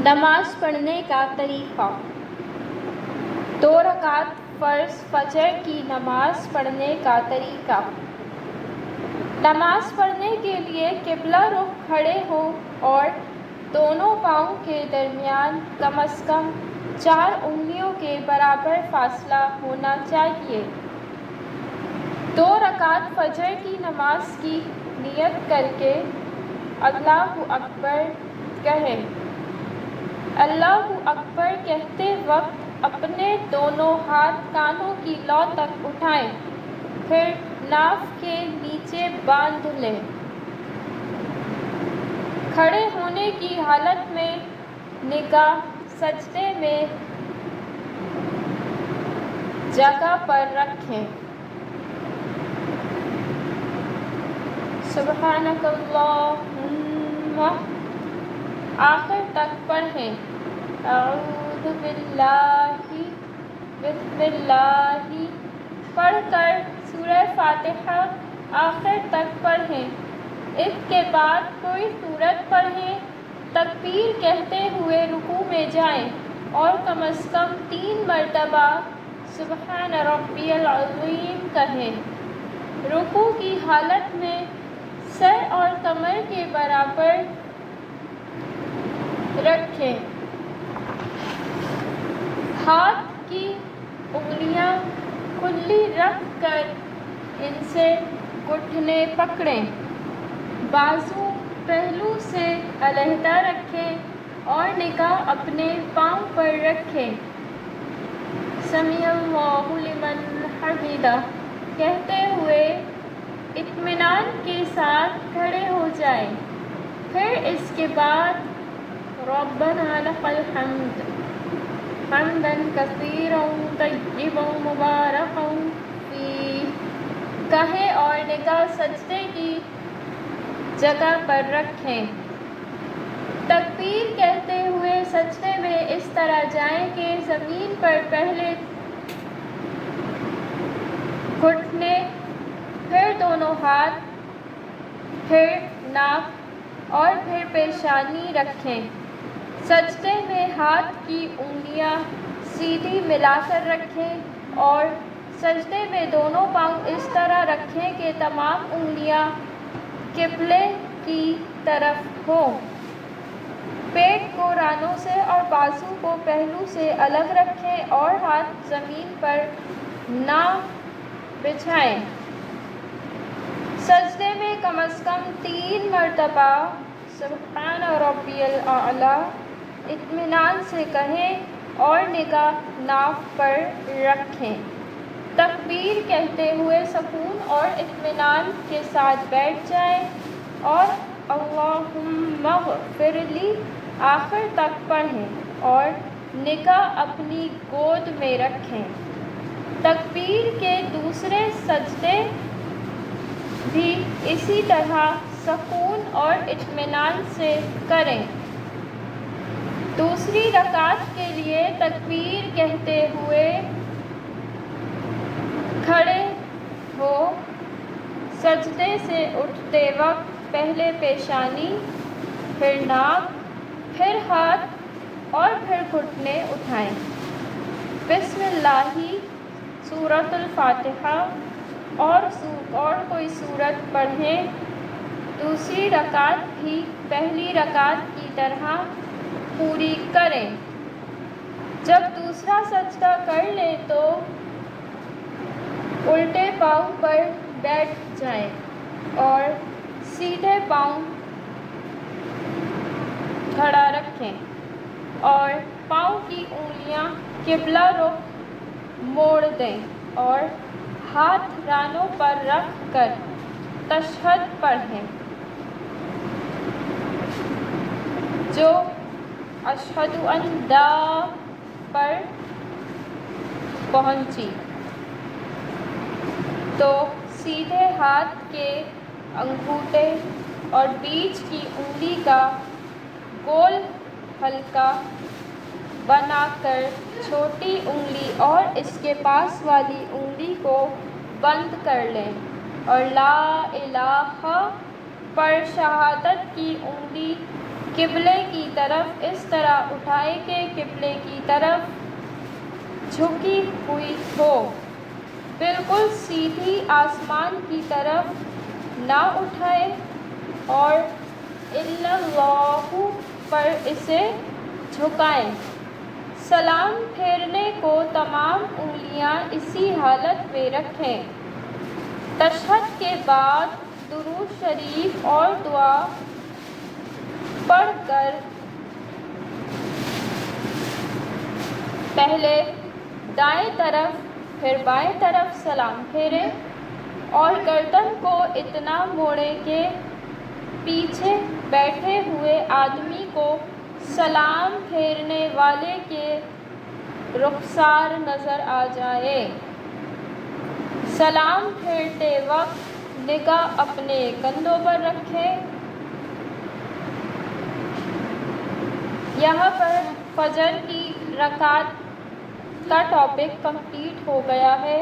نماز پڑھنے کا طریقہ۔ 2 رکعت فرض فجر کی نماز پڑھنے کا طریقہ۔ نماز پڑھنے کے لیے قبلہ رخ کھڑے ہوں اور دونوں پاؤں کے درمیان کم از کم 4 انگلیوں کے برابر فاصلہ ہونا چاہیے۔ 2 رکعت فجر کی نماز کی نیت کر کے اللہ اکبر کہیں۔ اللہ اکبر کہتے وقت اپنے دونوں ہاتھ کانوں کی لو تک اٹھائیں، پھر ناف کے نیچے باندھ لیں۔ کھڑے ہونے کی حالت میں نگاہ سجدے میں جگہ پر رکھیں۔ سبحانک اللہم آخر تک پڑھیں۔ اعوذ باللہ بسم اللہ پڑھ کر سورہ فاتحہ آخر تک پڑھیں۔ اس کے بعد کوئی سورت پڑھیں، تکبیر کہتے ہوئے رکوع میں جائیں اور کم از کم 3 مرتبہ سبحان ربی العظیم کہیں۔ رکوع کی حالت میں سر اور کمر کے برابر رکھیں۔ ہاتھ کی انگلیاں کھلی رکھ کر ان سے گھٹنے پکڑیں۔ بازو پہلو سے علیحدہ رکھیں اور نگاہ اپنے پاؤں پر رکھیں۔ سمیع اللہ لمن حمدہ کہتے ہوئے اطمینان کے ساتھ کھڑے ہو جائیں۔ پھر اس کے بعد ربنا لک الحمد حمدا کثیرا طیبا مبارکا فیہ کہیں اور نگاہ سجدے کی جگہ پر رکھیں۔ تکبیر کہتے ہوئے سجدے میں اس طرح جائیں کہ زمین پر پہلے گھٹنے، پھر دونوں ہاتھ، پھر ناک اور پھر پیشانی رکھیں۔ سجدے میں ہاتھ کی انگلیاں سیدھی ملا کر رکھیں اور سجدے میں دونوں پاؤں اس طرح رکھیں کہ تمام انگلیاں قبلے کی طرف ہوں۔ پیٹ کو رانوں سے اور بازو کو پہلو سے الگ رکھیں اور ہاتھ زمین پر نہ بچھائیں۔ سجدے میں کم از کم 3 مرتبہ سبحان ربی الاعلیٰ اطمینان سے کہیں اور نگاہ ناف پر رکھیں۔ تکبیر کہتے ہوئے سکون اور اطمینان کے ساتھ بیٹھ جائیں اور اللہم اغفر لی آخر تک پڑھیں اور نگاہ اپنی گود میں رکھیں۔ تکبیر کے دوسرے سجدے بھی اسی طرح سکون اور اطمینان سے کریں۔ دوسری رکعت کے لیے تکبیر کہتے ہوئے کھڑے ہو سجدے سے اٹھتے وقت پہلے پیشانی، پھر ناک، پھر ہاتھ اور پھر گھٹنے اٹھائیں۔ بسم اللہ سورۃ الفاتحہ اور کوئی سورت پڑھیں۔ دوسری رکعت بھی پہلی رکعت کی طرح پوری کریں۔ جب دوسرا سجدہ کر لیں تو الٹے پاؤں پر بیٹھ جائیں اور سیدھے پاؤں کھڑا رکھیں اور پاؤں کی انگلیاں قبلہ رخ موڑ دیں اور ہاتھ رانوں پر رکھ کر تشہد پڑھیں، جو اشہد ان لا پر پہنچی تو سیدھے ہاتھ کے انگوٹھے اور بیچ کی انگلی کا گول حلقہ بنا کر چھوٹی انگلی اور اس کے پاس والی انگلی کو بند کر لیں اور لا الہ پر شہادت کی انگلی قبلے کی طرف اس طرح اٹھائے کہ قبلے کی طرف جھکی ہوئی ہو، بالکل سیدھی آسمان کی طرف نہ اٹھائے، اور اللہ پر اسے جھکائیں۔ سلام پھیرنے کو تمام انگلیاں اسی حالت میں رکھیں۔ تشہد کے بعد درود شریف اور دعا پڑھ کر پہلے دائیں طرف پھر بائیں طرف سلام پھیریں، اور گردن کو اتنا موڑیں کہ پیچھے بیٹھے ہوئے آدمی کو سلام پھیرنے والے کے رخسار نظر آ جائے۔ سلام پھیرتے وقت نگاہ اپنے کندھوں پر رکھیں۔ یہاں پر فجر کی رکعت کا ٹاپک کمپلیٹ ہو گیا ہے۔